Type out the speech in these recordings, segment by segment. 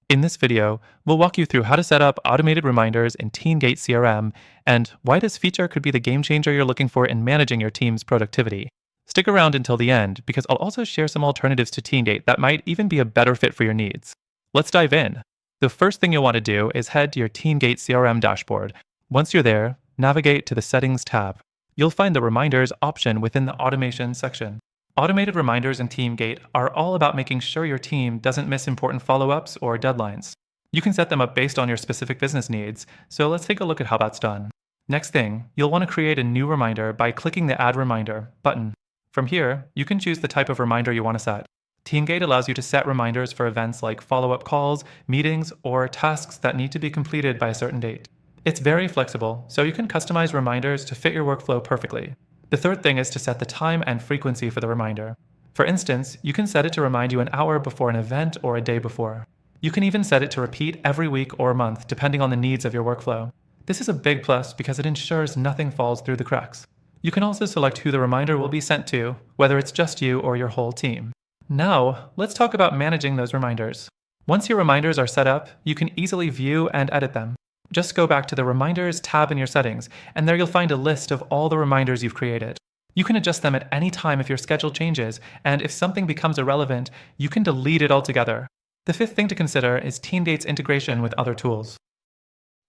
In this video, we'll walk you through how to set up automated reminders in TeamGate CRM and why this feature could be the game changer you're looking for in managing your team's productivity. Stick around until the end because I'll also share some alternatives to TeamGate that might even be a better fit for your needs. Let's dive in. The first thing you'll want to do is head to your TeamGate CRM dashboard. Once you're there, navigate to the Settings tab. You'll find the Reminders option within the Automation section. Automated reminders in TeamGate are all about making sure your team doesn't miss important follow-ups or deadlines. You can set them up based on your specific business needs, so let's take a look at how that's done. Next thing, you'll want to create a new reminder by clicking the Add Reminder button. From here, you can choose the type of reminder you want to set. TeamGate allows you to set reminders for events like follow-up calls, meetings, or tasks that need to be completed by a certain date. It's very flexible, so you can customize reminders to fit your workflow perfectly. The third thing is to set the time and frequency for the reminder. For instance, you can set it to remind you an hour before an event or a day before. You can even set it to repeat every week or month depending on the needs of your workflow. This is a big plus because it ensures nothing falls through the cracks. You can also select who the reminder will be sent to, whether it's just you or your whole team. Now, let's talk about managing those reminders. Once your reminders are set up, you can easily view and edit them. Just go back to the Reminders tab in your settings, and there you'll find a list of all the reminders you've created. You can adjust them at any time if your schedule changes, and if something becomes irrelevant, you can delete it altogether. The fifth thing to consider is TeamGate's integration with other tools.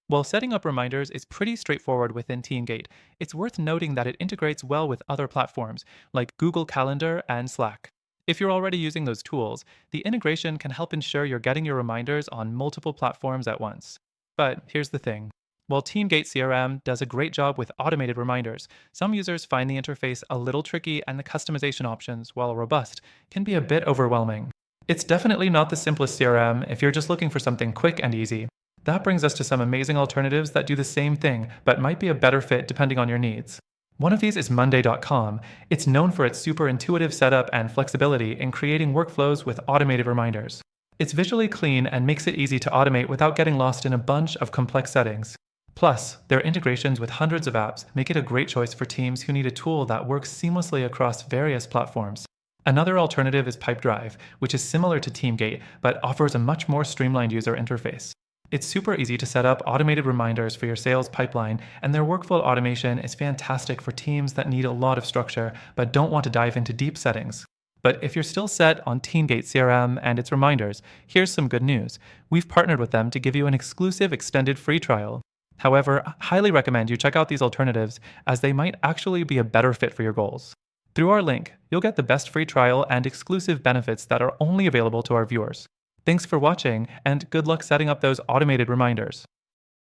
While setting up reminders is pretty straightforward within TeamGate, it's worth noting that it integrates well with other platforms, like Google Calendar and Slack. If you're already using those tools, the integration can help ensure you're getting your reminders on multiple platforms at once. But here's the thing. While TeamGate CRM does a great job with automated reminders, some users find the interface a little tricky and the customization options, while robust, can be a bit overwhelming. It's definitely not the simplest CRM if you're just looking for something quick and easy. That brings us to some amazing alternatives that do the same thing, but might be a better fit depending on your needs. One of these is Monday.com. It's known for its super intuitive setup and flexibility in creating workflows with automated reminders. It's visually clean and makes it easy to automate without getting lost in a bunch of complex settings. Plus, their integrations with hundreds of apps make it a great choice for teams who need a tool that works seamlessly across various platforms. Another alternative is Pipedrive, which is similar to TeamGate, but offers a much more streamlined user interface. It's super easy to set up automated reminders for your sales pipeline, and their workflow automation is fantastic for teams that need a lot of structure but don't want to dive into deep settings. But if you're still set on TeamGate CRM and its reminders, here's some good news. We've partnered with them to give you an exclusive extended free trial. However, I highly recommend you check out these alternatives as they might actually be a better fit for your goals. Through our link, you'll get the best free trial and exclusive benefits that are only available to our viewers. Thanks for watching, and good luck setting up those automated reminders.